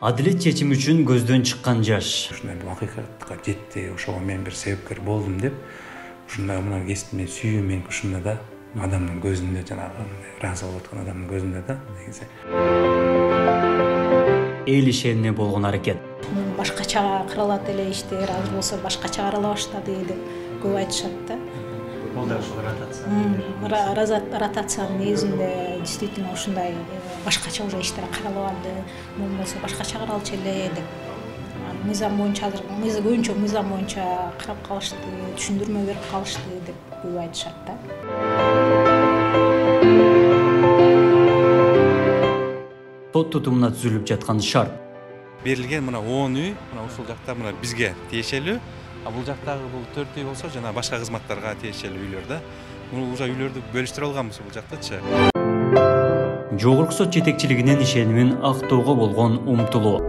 Адилет чечим үчүн көздөн чыккан жаш. Ушундай бул акыйкатка жетти, ошого мен бир себепкер болдум деп, ушундай мына кесиптин сүйүү мен ушунда да адамдын көзүндө, жанагы ыраазы болуп аткан адамдын көзүндө да негизи. Эл ишенимине болгон аракет. Башкача кырылат эле иштер, азыр болсо башкача кырыла баштады деп көп айтышат да. Бул да ошол ротация. Ротациянын негизинде действительно ушундай башкача уже иштер каралып алды. Мун болсо башкача каралчу эле деп. Мыйзам боюнча азыр көбүнчө мыйзам боюнча карап калышты, түшүндүрмө берип калышты деп көп айтышат да. Сот тутумуна түзүлүп жаткан шарт. Берилген мына 10 үй, мына ушул жакта мына бизге тиешелүү. Бул жактагы бул 4 үй болсо жана башка кызматтарга тиешелүү үйлөр да. Бул уже үйлөрдү бөлүштүрө алганбыз бул жактачы. Жогорку сот жетекчилигинин ишенимин актоого болгон умтулуу.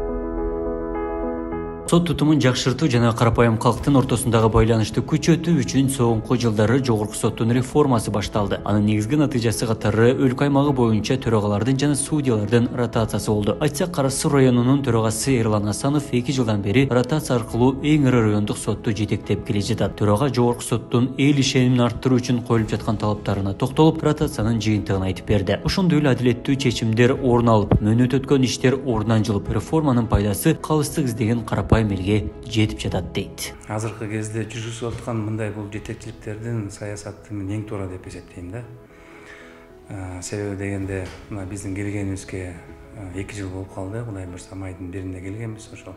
Сот тутумун жакшыртуу жана карапайым калктын ортосундагы байланышты күчөтүү үчүн соңку жылдары жогорку соттун реформасы башталды. Анын негизги натыйжасы катары өлкө аймагы боюнча төрагалардын жана судьялардын ротациясы болду. Айтсак, Кара Суу районунун төрагасы Эрлан Асанов 2 жылдан бери ротация аркылуу эң ири райондук сотту жетектеп келе жатат. Төрага жогорку соттун эл ишенимин арттыруу үчүн коюлуп жаткан талаптарына токтолуп, ротациянын жыйынтыгын айтып берди. Ошондой эле адилеттүү чечимдер орун алып, мөөнөт өткөн иштер ордунан жылып, реформанын пайдасы калыстык издеген карапайым элге жетип жатат дейт. Азыркы кезде жүргүзүлүп аткан мындай бул жетекчиликтердин саясаты мен эң туура деп эсептейм да. Себеби дегенде мына биздин келгенибизге 2 жыл болуп калды. Кудай буйрса майдын 1-inde келгенбиз. Ошо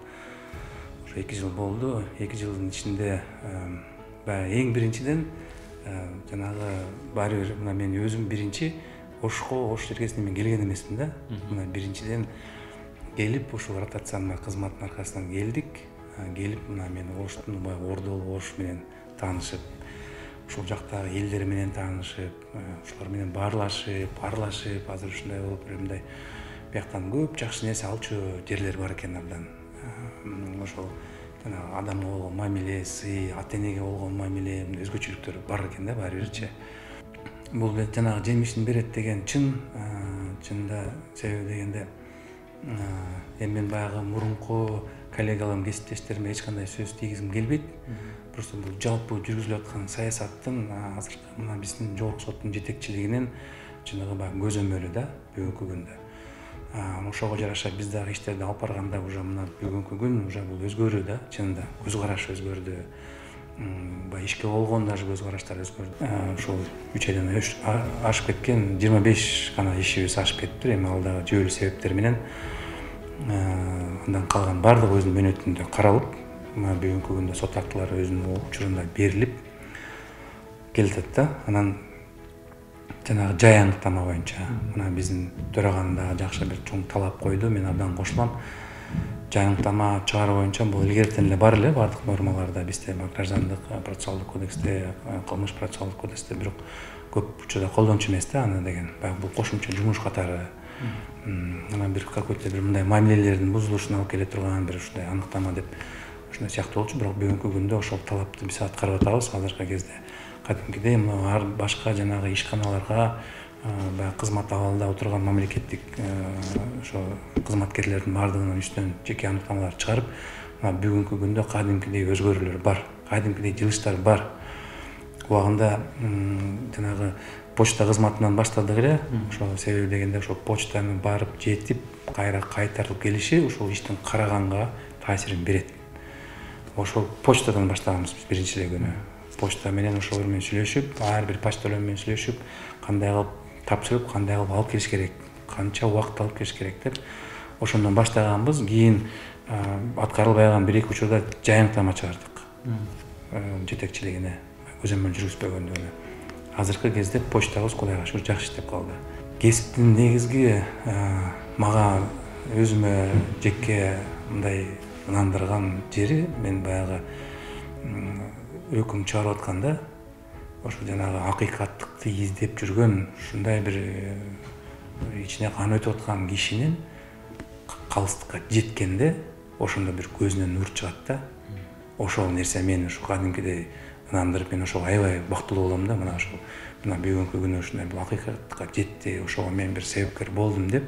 2 жыл болду. 2 жылдын ичинде эң биринчиден жанагы баары бир мына мен өзүм биринчи Ош чергесине мен келген эмесмин да. Мына биринчиден келип ушул ротациянын кызматтын аркасынан келдик. Келип мына мен Оштун Ордолу Ош менен таанышып, ушул жактагы элдер менен таанышып, ушулар менен баарлашып, аралашып, азыр ушундай болуп мындай бияктан көп жакшы нерсе алчу жерлер бар экен абдан. Ошол жанагы адамга болгон мамиле, сый, ата-энеге болгон мамиле, өзгөчөлүктөр бар экен да баары бирчи. Бул жанагы жемишин берет деген чында себеби дегенде эми мен баягы мурунку коллегаларым, кесиптештериме эч кандай сөз тийгизгим келбейт. Просто бул жалпы жүргүзүлүп аткан саясаттын азыркы мына биздин жогорку соттун жетекчилигинин жанагы баягы көзөмөлү да бүгүнкү күндө. Ошого жараша биз дагы иштерди алып барганда уже мына бүгүнкү күн уже бул өзгөрдү да, чынында көз караш өзгөрдү. Баягы ишке болгон даже көз караштар өзгөрдү. Ушул 3 айдан ашып кеткен 25 гана ишибиз ашып кетиптир. Эми ал дагы жүйөлүү себептер менен андан калган баардыгы өзүнүн мөөнөтүндө каралып, бүгүнкү күндө сот актылары өзүнүн учурунда берилип келатат да. Анан жанагы жай аныктама боюнча мына биздин төраганын дагы жакшы бир чоң талап койду. Мен абдан кошулам. Жай аныктама чыгаруу боюнча бул илгертен эле бар эле баардык нормаларда бизде граждандык процессуалдык кодексте, кылмыш процессуалдык кодексте, бирок көп учурда колдончу эмес да аны деген. Баягы бул кошумча жумуш катары анан бир какой-то бир мындай мамилелердин бузулушуна алып келе турган бир ушундай аныктама деп ушундай сыяктуу болчу. Бирок бүгүнкү күндө ошол талапты биз аткарып атабыз. Азыркы кезде кадимкидей мына башка жанагы ишканаларга баягы кызмат абалында отурган мамлекеттик ошо кызматкерлердин баардыгынын үстүнөн жеке аныктамалар чыгарып, мына бүгүнкү күндө кадимкидей өзгөрүүлөр бар, кадимкидей жылыштар бар. Убагында жанагы почта кызматынан баштадык эле. Ошол себеби дегенде ошол почтаны барып жетип, кайра кайтарылып келиши ушул иштин караганга таасирин берет. Ошол почтадан баштаганбыз биз биринчи эле күнү. Почта менен ошолор менен сүйлөшүп, ар бир почталар менен сүйлөшүп, кандай кылып тапшырып, кандай кылып алып келиш керек, канча убакыт алып келиш керек деп ошондон баштаганбыз. Кийин аткарылбай калган 1-2 учурда жай аныктама чыгардык жетекчилигине, көзөмөл жүргүзбөгөндүгүнө. Азыркы кезде почтабыз Кудайга шүгүр жакшы иштеп калды. Кесиптин негизги мага өзүмө жеке мындай ынандырган жери, мен баягы өкүм чыгарып атканда ошо жанагы акыйкаттыкты издеп жүргөн, ушундай бир ичине кан өтүп аткан кишинин калыстыкка жеткенде ошондо бир көзүнөн нур чыгат да. Ошол нерсе мени ушу кадимкидей ынандырып, мен ошого аябай бактылуу болом да. Мына ошол бүгүнкү күнү ушундай бул акыйкатка жетти, ошого мен бир себепкер болдум деп,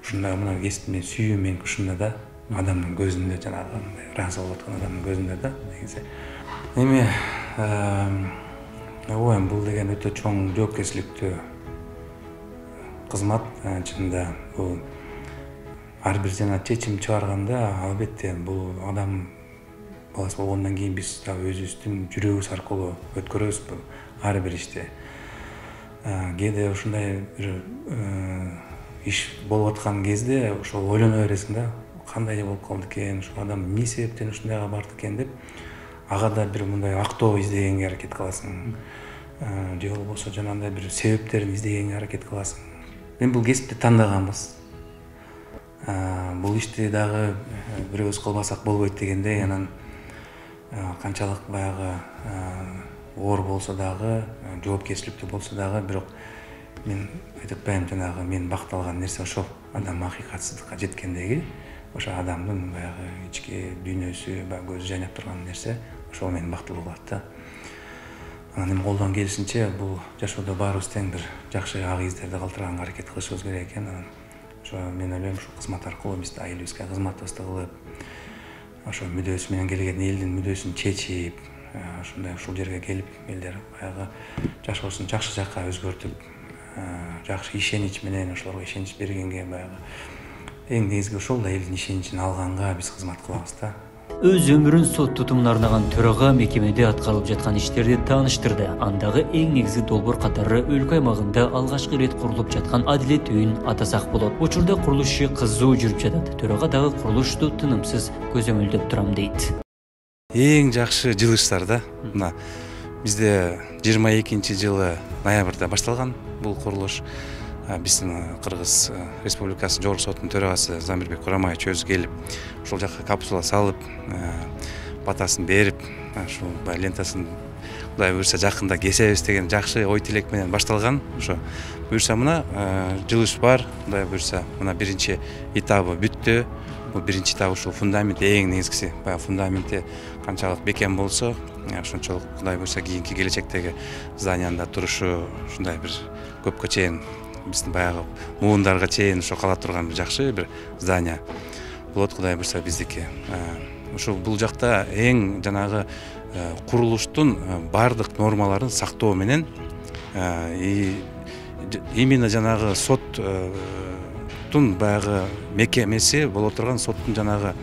ушундай мына кесиптин сүйүү мен ушунда да адамдын көзүндө жанагы ыраазы болуп аткан адамдын көзүндө да негизи. Эми оюм бул деген өтө чоң жоопкерчиликтүү кызмат. Чынында бул ар бир жана чечим чыгарганда албетте бул адам баласы болгондон кийин биз дагы өзүбүздүн жүрөгүбүз аркылуу өткөрөбүз бул ар бир ишти. Кээде ушундай бир иш болуп аткан кезде ошол ойлоно бересиң да, кандай болуп калды экен, ушул адам эмне себептен ушундайга барды экен деп, ага да бир мындай актоо издегенге аракет кыласың. Же болбосо жанагындай бир себептерин издегенге аракет кыласың. Мен бул кесипти тандагамбыз. Бул ишти дагы бирөөбүз кылбасак болбойт дегендей, анан канчалык баягы оор болсо дагы, жоопкерчиликтүү болсо дагы, бирок мен айтып атпайм, жанагы мен бакталган нерсе ошол. Адам акыйкатсыздыкка жеткендеги, ошо адамдын баягы ички дүйнөсү, баягы көзү жайнап турган нерсе, ошол менин бактылуу болот да. Анан эми колдон келишинче бул жашоодо баарыбыз тең бир жакшы ак издерди калтырганга аракет кылышыбыз керек экен. Анан ошо мен ойлойм, ушул кызмат аркылуу биз айылыбызга кызматыбызды кылып, ошо мүдөөсү менен келген элдин мүдөөсүн чечип, ушундай ушул жерге келип, элдер баягы жашоосун жакшы жакка өзгөртүп, жакшы ишенич менен ошолорго ишенич бергенге, баягы эң негизги ошол да элдин ишеничин алганга биз кызмат кылабыз да. Өз өмүрүн сот тутумуна арнаган төрага мекемеде аткарылып жаткан иштерди тааныштырды. Андагы эң негизги долбоор катары өлкө аймагында алгачкы ирет курулуп жаткан Адилет үйүн атасак болот. Учурда курулуш иши кызуу жүрүп жатат. Төрага дагы курулушту тынымсыз көзөмөлдөп турам дейт. Эң жакшы жылыштар да. Мына бизде 22-жылы ноябрда башталган бул курулуш. Биздин Кыргыз Республикасынын Жогорку сотунун төрагасы Замирбек Курамаевич өзү келип, ошол жакка капсула салып, батасын берип, ушул лентасын Кудай буйрса жакында кесебиз деген жакшы ой тилек менен башталган. Ошо буйрса мына жылыш бар, Кудай буйрса мына биринчи этабы бүттү. Бул биринчи этап ушул фундамент эң негизгиси. Баягы фундаменти канчалык бекем болсо, ошончолук Кудай буйрса кийинки келечектеги зданиянын турушу ушундай бир көпкө чейин, биздин баягы муундарга чейин ошо кала турган бир жакшы бир здания болот, Кудай буйрса биздики. Ошо бул жакта эң жанагы курулуштун бардык нормаларын сактоо менен именно жанагы соттун баягы мекемеси боло турган соттун жанагы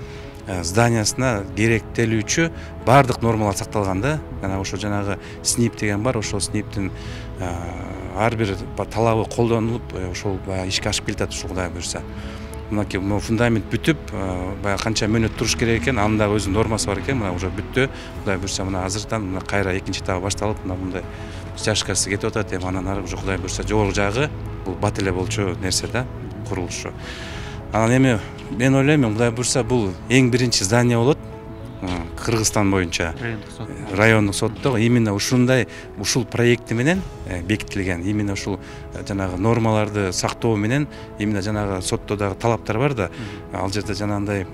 зданиясына керектелүүчү бардык нормалар сакталган да. Ошо жанагы СНИП деген бар, ошол СНИПтин ар бир талабы колдонулуп, ошол баягы ишке ашып келатат ушул Кудай буйрса. Мынакей фундамент бүтүп, баягы канча мөөнөт туруш керек экен, анын дагы өзүнүн нормасы бар экен. Мына уже бүттү. Кудай буйрса мына азырдан мына кайра экинчи этабы башталып, мына мындай чашкасы кетип атат. Эми анан ары уже Кудай буйрса жогорку жагы бул бат эле болчу нерсе да, курулушу. Анан эми мен ойлойм, Кудай буйрса бул эң биринчи здание болот Кыргызстан боюнча. Райондук сотто именно ушундай ушул проекти менен бекитилген. Именно ушул жанагы нормаларды сактоо менен, именно жанагы сотто дагы талаптар бар да. Ал жерде жанагындай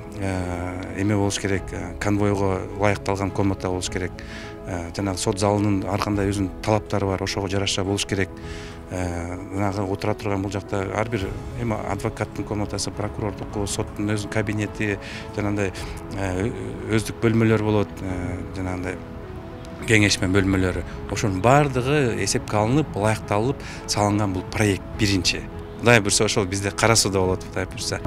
эме болуш керек, конвойго ылайыкталган комната болуш керек. Жанагы сот залынын ар кандай өзүнүн талаптары бар, ошого жараша болуш керек. Жанагы отура турган бул жакта ар бир эми адвокаттын комнатасы, прокурордуку, соттун өзүнүн кабинети, жанагындай өздүк бөлмөлөр болот, жанагындай кеңешме бөлмөлөрү. Ошонун бардыгы эсепке алынып, ылайыкталып салынган бул проект биринчи. Кудай буйрса ошол бизде Кара сууда болот, Кудай буйрса.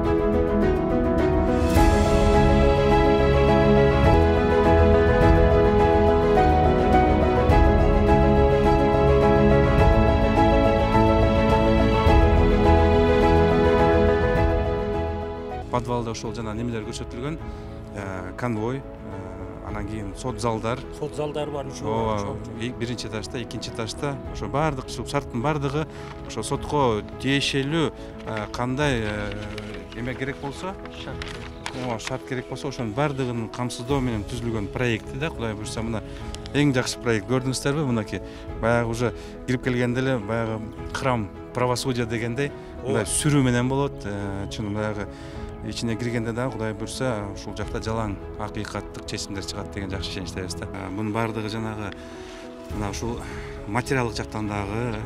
Подвалда ошол жана немелер көрсөтүлгөн, конвой, анан кийин сот залдар бар ушул. Ооба, биринчи этажда, экинчи этажда ошо бардык ушул шарттын бардыгы ошо сотко тиешелүү кандай эме керек болсо, шарт керек болсо, ошонун бардыгын камсыздоо менен түзүлгөн проекти да. Кудай буйрса мына эң жакшы проект көрдүңүздөрбү? Мынакей баягы уже кирип келгенде эле баягы храм правосудия дегендей мындай сүрүү менен болот. Чын баягы ичине киргенде дагы Кудай буйрса ушул жакта жалаң акыйкаттык чечимдер чыгат деген жакшы ишеничтебиз да. Мунун бардыгы жанагы мына ушул материалдык жактан дагы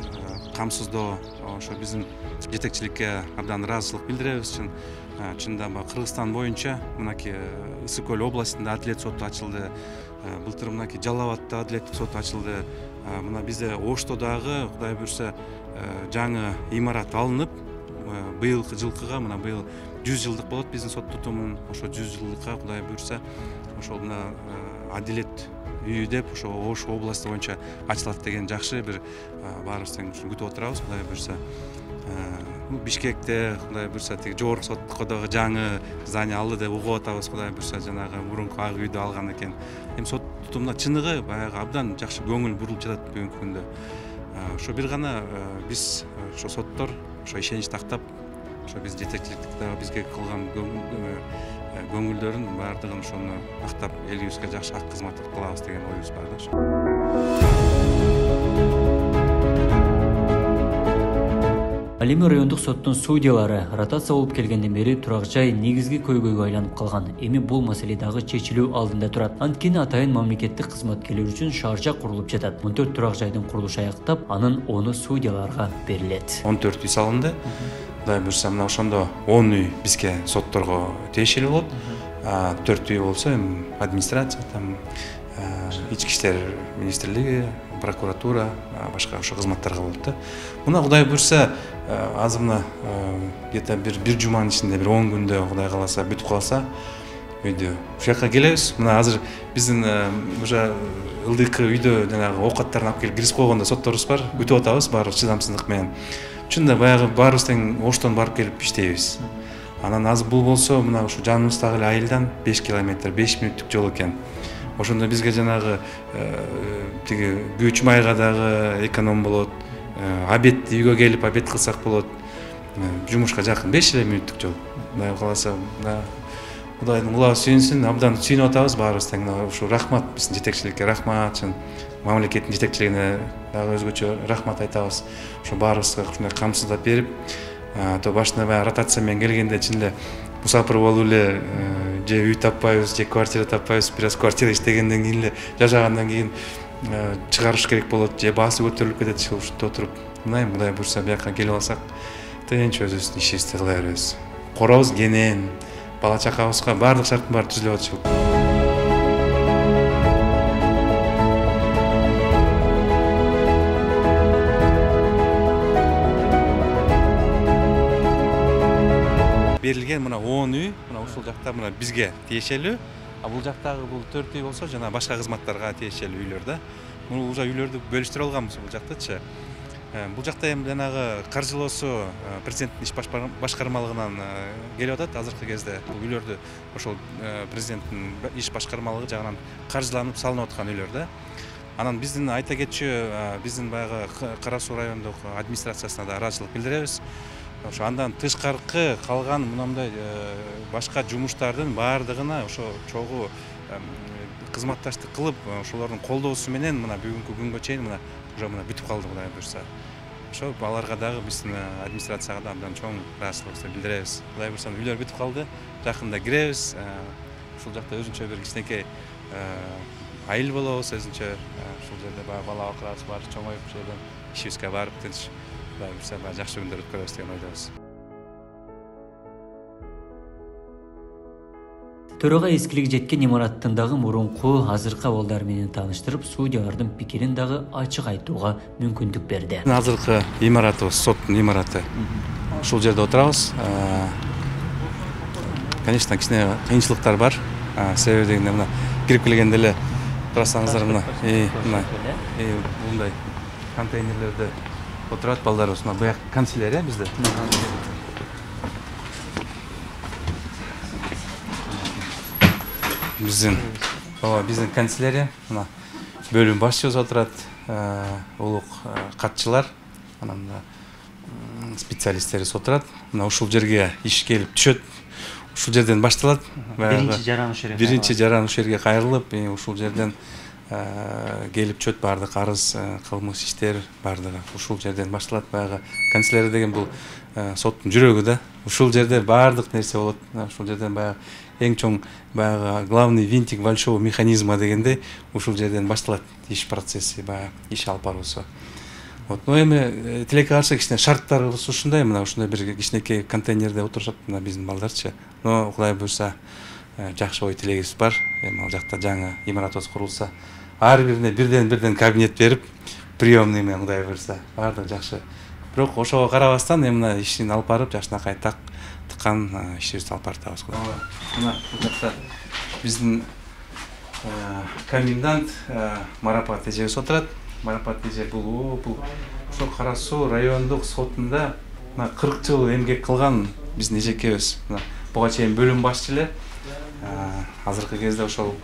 камсыздоо ошо биздин жетекчиликке абдан ыраазычылык билдиребиз. Чында Кыргызстан боюнча мынакей Ысык Көл областында адилет соту ачылды. Былтыр мынакей Жалал Абадта адилеттик сот ачылды. Мына бизде Ошто дагы Кудай буйрса жаңы имарат алынып, быйылкы жылкыга мына быйыл 100 жылдык болот биздин сот тутумун. Ошо 100 жылдыкка Кудай буйрса ошол мына адилет үйү деп ошо Ош областы боюнча ачылат деген жакшы бир баарыбыз тең күтүп отурабыз. Кудай буйрса Бишкекте Кудай буйрса тиги жогорку сотко дагы жаңы здание алды деп угуп атабыз. Кудай буйрса жанагы мурунку ак үйдү алган экен. Эми сот тутумуна чыныгы баягы абдан жакшы көңүл бурулуп жатат бүгүнкү күндө. Ошо бир гана биз ошо соттор ошо ишенич тактап, ошо биз жетекчиликте бизге кылган көңүлдөрүн баардыгын ошону актап элибизге жакшы ак кызмат кылабыз деген оюбуз бар да. Ал эми райондук соттун судьялары ротация болуп келгенден бери турак жай негизги көйгөйгө айланып калган. Эми бул маселе дагы чечилүү алдында турат. Анткени атайын мамлекеттик кызматкерлер үчүн шаарча курулуп жатат. 14 турак жайдын курулушу аяктап, анын 10-у судьяларга берилет. 14 үй салынды. Кудай буйрса мына ошондо 10 үй бизге сотторго тиешелүү болот. 4 үй болсо эми администрация, ички иштер министрлиги, прокуратура, башка ошо кызматтарга болот да. Мына Кудай буйрса азыр мына где-то бир жуманын ичинде, бир 10 күндө Кудай кааласа бүтүп калса, үйдө ушул жака келебиз. Мына азыр биздин уже ылдыйкы үйдө жанагы оокаттарын алып келип киргизип койгондо сотторубуз бар. Күтүп атабыз баарыбыз чыдамсыздык менен. Чында баягы баарыбыз тең Оштон барып келип иштейбиз. Анан азыр бул болсо мына ушу жаныбыздагы эле айылдан 5 километр, 5 мүнөттүк жол экен. Ошондо бизге жанагы тиги күүч майга дагы эконом болот. Обед үйгө келип обед кылсак болот. Жумушка жакын 5 мүнөттүк жол. Кудай кааласа Кудайдын улабы сүйүнсүн, абдан сүйүнүп атабыз баарыбыз тең. Ушу рахмат биздин жетекчиликке, рахмат, мамлекеттин жетекчилигине дагы өзгөчө рахмат айтабыз. Ошо баарыбызга ушундай камсыздап берип, то башында баягы ротация менен келгенде чын эле мусапыр болуп эле же үй таппайбыз, же квартира таппайбыз, бир аз квартира иштегенден кийин эле жашагандан кийин чыгарыш керек болот, же баасы көтөрүлүп кетет ушунда отуруп. Мына эми Кудай буйрса бияка келип алсак, тынч өзүбүздүн ишибизди кыла беребиз. Коробуз кенен, бала чакабызга баардык шарттын баары түзүлүп атышат. Берилген мына 10 үй, мына ушул жакта мына бизге тиешелүү, а бул жактагы бул 4 үй болсо жана башка кызматтарга тиешелүү үйлөр да. Муну уже үйлөрдү бөлүштүрүп алганбыз бул жактачы. Бул жакта эми жанагы каржылоосу президенттин иш башкармалыгынан келип атат азыркы кезде. Бул үйлөрдү ошол президенттин иш башкармалыгы жагынан каржыланып салынып аткан үйлөр да. Анан биздин айта кетчү биздин баягы Кара Суу райондук администрациясына да ыраазычылык билдиребиз. Ошо андан тышкаркы калган мындай башка жумуштардын баардыгына ошо чогуу кызматташтык кылып, ошолордун колдоосу менен мына бүгүнкү күнгө чейин мына уже мына бүтүп калды Кудай буйрса. Ошо аларга дагы биздин администрацияга да абдан чоң ыраазычылык билдиребиз. Кудай буйрса үйлөр бүтүп калды, жакында киребиз. Ушул жакта өзүнчө бир кичинекей айыл болобуз, өзүнчө ушул жерде бала бакырабыз бар, чоңоюп ушул жерден ишибизге барып тынч Кудай буйрса жакшы күндөр өткөрөбүз деген ойдобуз. Төрага эскилиги жеткен имараттын дагы мурунку азыркы абалдары менен тааныштырып, судьялардын пикирин дагы ачык айтууга мүмкүндүк берди. Азыркы имаратыбыз, соттун имараты. Ушул жерде отурабыз. Конечно, кичине кыйынчылыктар бар. Себеби дегенде мына кирип келгенде эле турасаңыздар мына мындай контейнерлерде отурат балдарыбыз. Мына буяк канцелярия бизде. Биздин канцелярия, мына бөлүм башчыбыз отурат, улук катчылар, анан специалисттерибиз отурат. Мына ушул жерге иш келип түшөт. Ушул жерден башталат. Биринчи жаран ушул жерге кайрылып, ушул жерден келип чөт бардык арыз кылмыш иштер бардыгы ушул жерден башталат. Баягы канцелярия деген бул соттун жүрөгү да. Ушул жерде бардык нерсе болот. Ушул жерден баягы эң чоң баягы главный винтик большого механизма дегенде ушул жерден башталат иш процесси, баягы иш алып баруусу. Вот, но эми тилекке каршы кичине шарттарыбыз ушундай, мына ушундай бир кичинекей контейнерде отурушат мына биздин балдарчы. Но Кудай буйрса жакшы ой тилегибиз бар. Эми ал жакта жаңы имаратыбыз курулса, ар бирине бирден кабинет берип, приемный менен Кудай буйрса, бардыгы жакшы. Бирок ошого карабастан эми мына ишин алып барып, жакшынакай тыккан ишибизди алып баратабыз. Мына бул жакта биздин комендант Марапат эжебиз отурат. Марапат эже бул ошо Кара Суу райондук сотунда 40 жыл эмгек кылган биздин эжекебиз. Буга чейин бөлүм башчы эле. Азыркы кезде ошол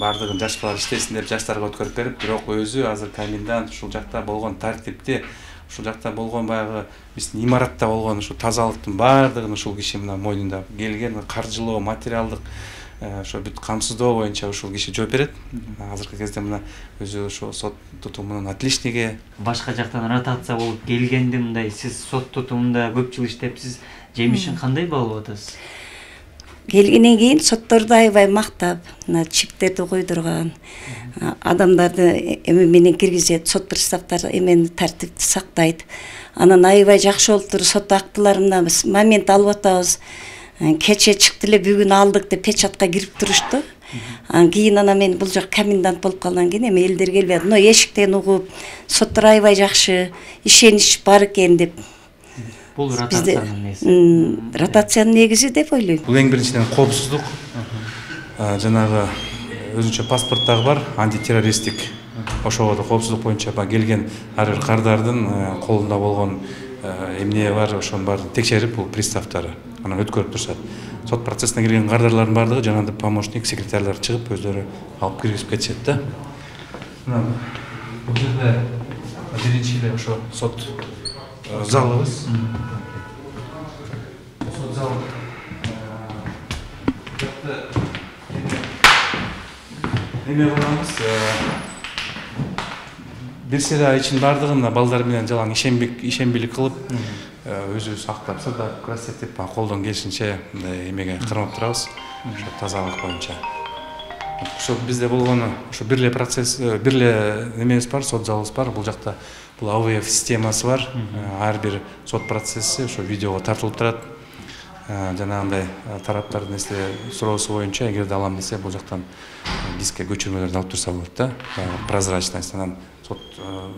бардыгын жаш балдар иштесин деп жаштарга өткөрүп берип, бирок өзү азыр комендант ушул жакта болгон тартипти, ушул жакта болгон баягы биздин имаратта болгон ушул тазалыктын бардыгын ушул киши мына мойнунда келген каржылоо, материалдык ошо бүт камсыздоо боюнча ушул киши жооп берет. Азыркы кезде мына өзү ошо сот тутумунун отличниги. Башка жактан ротация болуп келгенде мындай сиз сот тутумунда көп жыл иштепсиз, жемишин кандай болуп атасыз? Келгенен кийин сотторду аябай мактап, мына чиптерди койдурган, адамдарды эме менен киргизет, сот приставдары эмени тартипти сактайт. Анан аябай жакшы болуп туруп сот актыларына биз момент алып атабыз. Кече чыкты эле бүгүн алдык деп печатка кирип турушту. Кийин анан мен бул жак комендант болуп калган кийин эми элдер келбей, но эшиктен угуп, соттор аябай жакшы, ишенич бар экен деп. Бул ротациянын неси. Ротациянын негизи деп ойлойм. Бул эң биринчиден коопсуздук. Жанагы өзүнчө паспорт дагы бар, антитеррористтик. Ошого да коопсуздук боюнча келген ар бир кардардын колунда болгон эмне бар, ошонун баарын текшерип бул приставдары анан өткөрүп турушат. Сот процессине кирген кардарлардын бардыгы жанагындай помощник, секретарлар чыгып өздөрү алып киргизип кетишет да. Мына бул жерде биринчи эле ошо сот залыбыз. Сот зал эме кылганбыз, бир сыйра ичин бардыгын балдар менен жалаң ишенбилик кылып, өзүбүз актап, сырдап, краситтеп, колдон келишинче мындай эмеге кармап турабыз. Ошо тазалык боюнча. Ошо бизде болгону, ошо бир эле процесс, бир эле немебиз бар, сот залыбыз бар. Бул жакта бул АВФ системасы бар. Ар бир сот процесси ошо видеого тартылып турат. Жанагындай тараптардын суроосу боюнча, эгерде алам десе, бул жактан дискке көчүрмөлөрдү алып турса болот да. Прозрачность, анан сот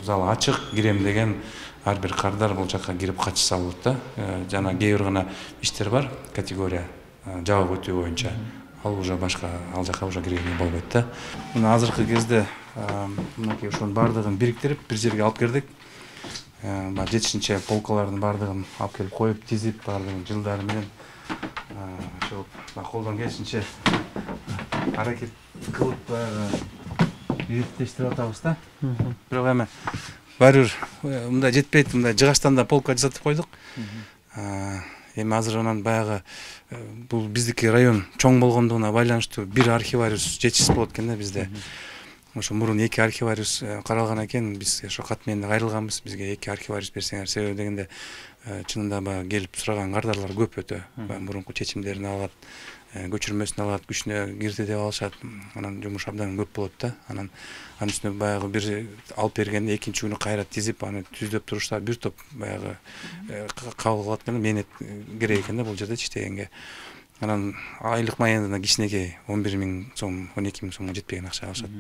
залы ачык, кирем деген ар бир кардар бул жакка кирип качса болот да. Жана кээ бир гана иштер бар, категория жабык өтүү боюнча. Ал уже башка, ал жакка уже киргенге болбойт да. Мына азыркы кезде мынакей ошонун бардыгын бириктирип бир жерге алып келдик. Жетишинче полкалардын бардыгын алып келип коюп, тизип, бардыгын жылдары менен ошо колдон келишинче аракет кылып бириктештирип атабыз да. Бирок эми баары бир мындай жетпейт, мындай жыгачтан да полка жасатып койдук. Эми азыр анан баягы бул биздики район чоң болгондугуна байланыштуу бир архивариус жетишсиз болот экен да бизде. Ошо мурун 2 архивариус каралган экен, биз ошо кат менен кайрылганбыз, бизге 2 архивариус берсеңер, себеби дегенде чынында баягы келип сураган кардарлар көп өтө. Мурунку чечимдерин алат, көчүрмөсүн алат, күчүнө кирди деп алышат. Анан жумуш абдан көп болот да. Анан анын үстүнө баягы бир алып бергенде экинчи күнү кайра тизип, аны түздөп турушта бир топ баягы кабыл кылат экен, менет керек экен да бул жерде иштегенге. Анан айлык маянында кичинекей 11 000 сом, 12 000 сомго жетпеген акча алышат.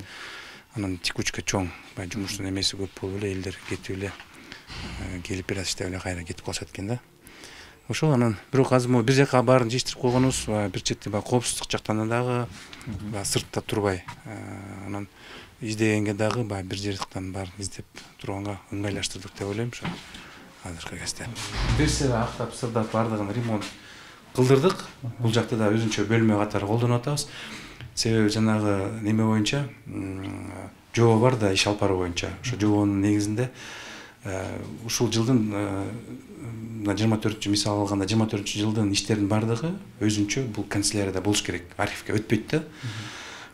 Анан текучка чоң, баягы жумуштун эмеси көп болуп эле, элдер кетип эле келип бир аз иштеп эле кайра кетип калышат экен да. Ошол анан бирок азыр бир жака баарын жыйыштырып койгонубуз, бир четте баягы коопсуздук жактан дагы сыртта турбай, анан издегенге дагы баягы бир жактан баарын издеп турганга ыңгайлаштырдык деп ойлойм ошо азыркы кезде. Бир сыйра актап, сырдап бардыгын ремонт кылдырдык. Бул жакта да өзүнчө бөлмө катары колдонуп атабыз. Себеби жанагы неме боюнча жобо бар да, иш алып баруу боюнча. Ошо жобонун негизинде ушул жылдын 24 мисал алганда 24 жылдын иштеринин бардыгы өзүнчө бул канцелярияда болуш керек, архивге өтпөйт да.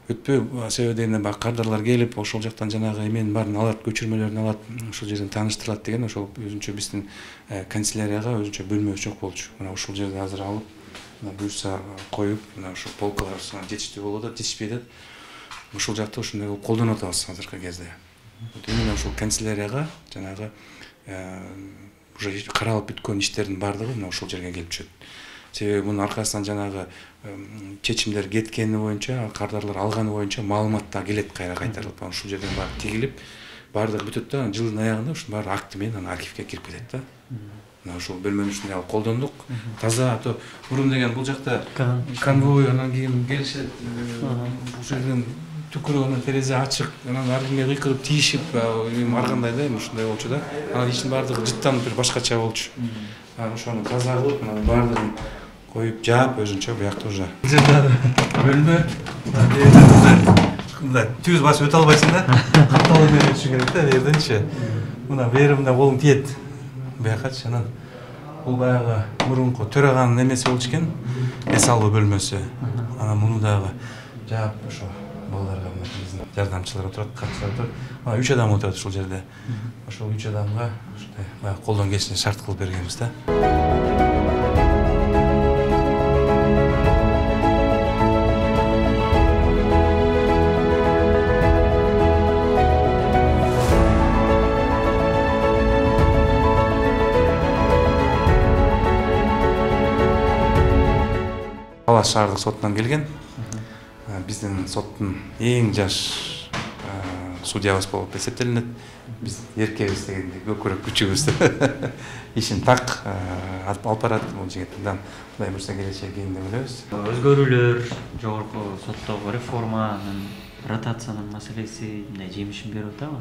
өтпөө себеби дегенде баягы кардарлар келип ошол жактан жанагы эменин баарын алат, көчүрмөлөрүн алат, ошол жерден тааныштырат деген ошол өзүнчө биздин канцелярияга өзүнчө бөлмө чок болчу. Мына ушул жерде азыр алып, буюрса коюп, мына ушул полкалар жетиштүү болуп атат, жетишпей атат. Ушул жакты ушундай колдонуп атабыз азыркы кезде. Именно ушул канцелярияга жанагы уже каралып бүткөн иштердин баардыгы мына ушул жерге келип түшөт. Себеби мунун аркасынан жанагы чечимдер кеткени боюнча, кардарлар алганы боюнча маалымат да келет кайра кайтарылып, ушул жерден баары тигилип, баардыгы бүтөт да, жылдын аягында ушунун баары акты менен архивге кирип кетет да. Мына ушул бөлмөнү ушундай колдондук. Таза ато мурун деген бул жакта конвой, анан кийин келишет, ушул жерден түкүрүп, терезе ачык, анан ар кимге кыйкырып тийишип, ар кандай да, ушундай болчу да. Анан иштин баардыгы жыттанып бир башкача болчу. Ошону таза кылып, мына баардыгын коюп жаап, өзүнчө буякта уже. Бул жерде бөлмө, мындай түз басып өтө албайсың да. Катталып өтүшүң керек да, берденчи. Мына беримде колуң тиет. Буякачы, анан бул баягы мурунку төраганын эмеси болчу экен, эс алуу бөлмөсү. Анан муну дагы жаап ошо балдарга биздин жардамчылар отурат, катчылар отурат. Мына 3 адам отурат ушул жерде. Ошол 3 адамга ушундай баягы колдон келишинче шарт кылып бергенбиз да. Талас шаардык сотунан келген. Биздин соттун эң жаш судьябыз болуп эсептелинет. Биз эркебиз дегендей көкүрөк күчүбүз. Ишин так алып барат бул жигиттерден. Кудай буйрса келечек кийин деп ойлойбуз. Өзгөрүүлөр, жогорку соттогу реформанын, ротациянын маселеси мындай жемишин берип атабы?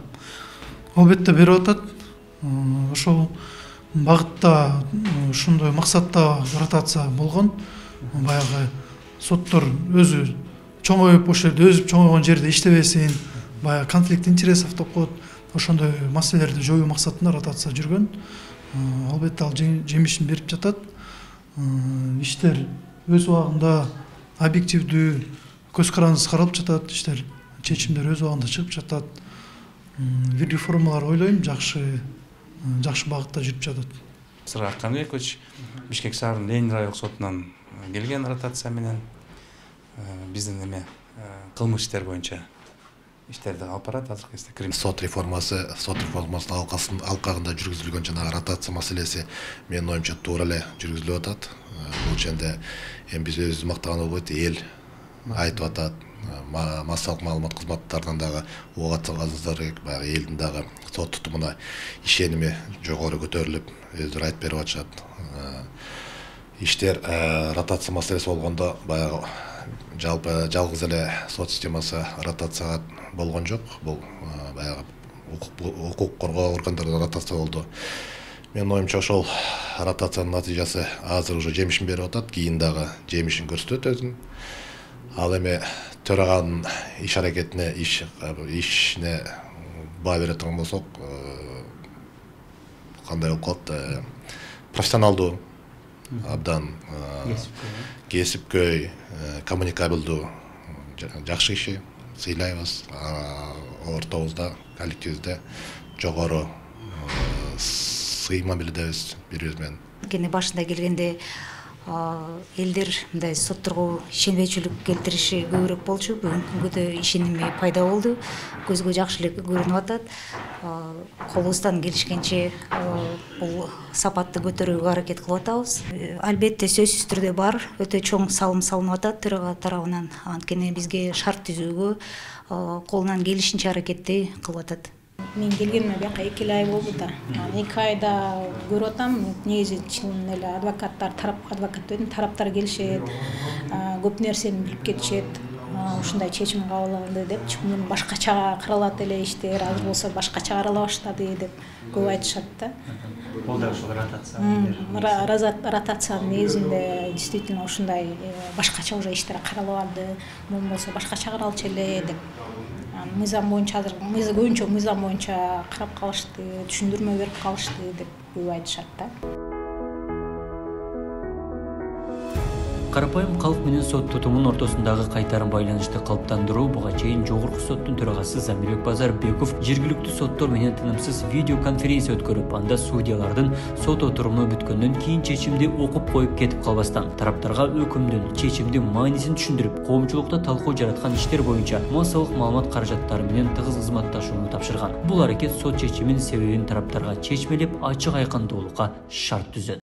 Албетте берип атат. Ошол багытта, ушундай максатта ротация болгон. Баягы соттор өзү чоңоюп, ошол жерде өзүп чоңойгон жерде иштебесин, баягы конфликт интересов деп коет, ошондой маселелерди жоюу максатында ротация жүргөн. Албетте ал жемишин берип жатат. Иштер өз убагында объективдүү, көз карандысыз каралып жатат, иштер, чечимдер өз убагында чыгып жатат. Реформалар ойлойм жакшы багытта жүрүп жатат. Сыргак Каныбекович Бишкек шаарынын Ленин райондук сотунан келген ротация менен биздин эме кылмыш иштер боюнча иштерди алып барат. Азыркы кезде сот реформасынын алкагында жүргүзүлгөн жанагы ротация маселеси менин оюмча туура эле жүргүзүлүп атат. Бул жерде эми биз өзүбүз мактаган болбойт, эл айтып атат. Массалык маалымат кызматтарынан дагы угуп атсаңыздар керек, баягы элдин дагы сот тутумуна ишеними жогору көтөрүлүп, өздөрү айтып берип атышат. Иштер ротация маселеси болгондо баягы жалгыз эле сот системасы ротацияга болгон жок. Бул баягы укук коргоо органдарында ротация болду. Менин оюмча ошол ротациянын натыйжасы азыр уже жемишин берип атат, кийин дагы жемишин көрсөтөт өзүн. Ал эми төраганын иш аракетине, ишине баа бере турган болсок, кандай болуп калат? Профессионалдуу, абдан кесипкөй, коммуникабелдүү, жакшы киши, сыйлайбыз. Ортобузда, коллективибизде жогору сыйма билдебиз бири-бириз менен. Кene башында келгенде элдер мындай сотторго ишенбейчүлүк келтириши көбүрөөк болчу. Бүгүнкү күндө ишеними пайда болду. Көзгө жакшы эле көрүнүп атат. Колубуздан келишкенче бул сапатты көтөрүүгө аракет кылып атабыз. Албетте сөзсүз түрдө бар, өтө чоң салым салынып атат төрага тарабынан. Анткени бизге шарт түзүүгө колунан келишинче аракетти кылып атат. Мен келгениме бияка 2 ай болду да. 2 айда көрүп атам, негизи чын эле адвокаттар тараптар келишет, көп нерсени билип кетишет. Ушундай чечим кабыл алынды деп, чын башкача каралат эле иштер, азыр болсо башкача карала баштады деп көп айтышат да. Бул да ошол ротация. Ротациянын негизинде действительно ушундай башкача уже иштер каралып алды, мун болсо башкача каралчу эле деп. Мыйзам боюнча азыр көбүнчө мыйзам боюнча карап калышты, түшүндүрмө берип калышты деп көп айтышат да. Карапайым калк менен сот тутумунун ортосундагы кайтарым байланышты калыптандыруу буга чейин Жогорку соттун төрагасы Замирбек Базарбеков жергиликтүү соттор менен тынымсыз видеоконференция өткөрүп, анда судьялардын сот отуруму бүткөндөн кийин чечимди окуп коюп кетип калбастан тараптарга өкүмдүн чечимдин маанисин түшүндүрүп, коомчулукта талкуу жараткан иштер боюнча массалык маалымат каражаттары менен тыгыз кызматташууну тапшырган. Бул аракет сот чечимин себебин тараптарга чечмелеп, ачык айкындуулукка шарт түзөт.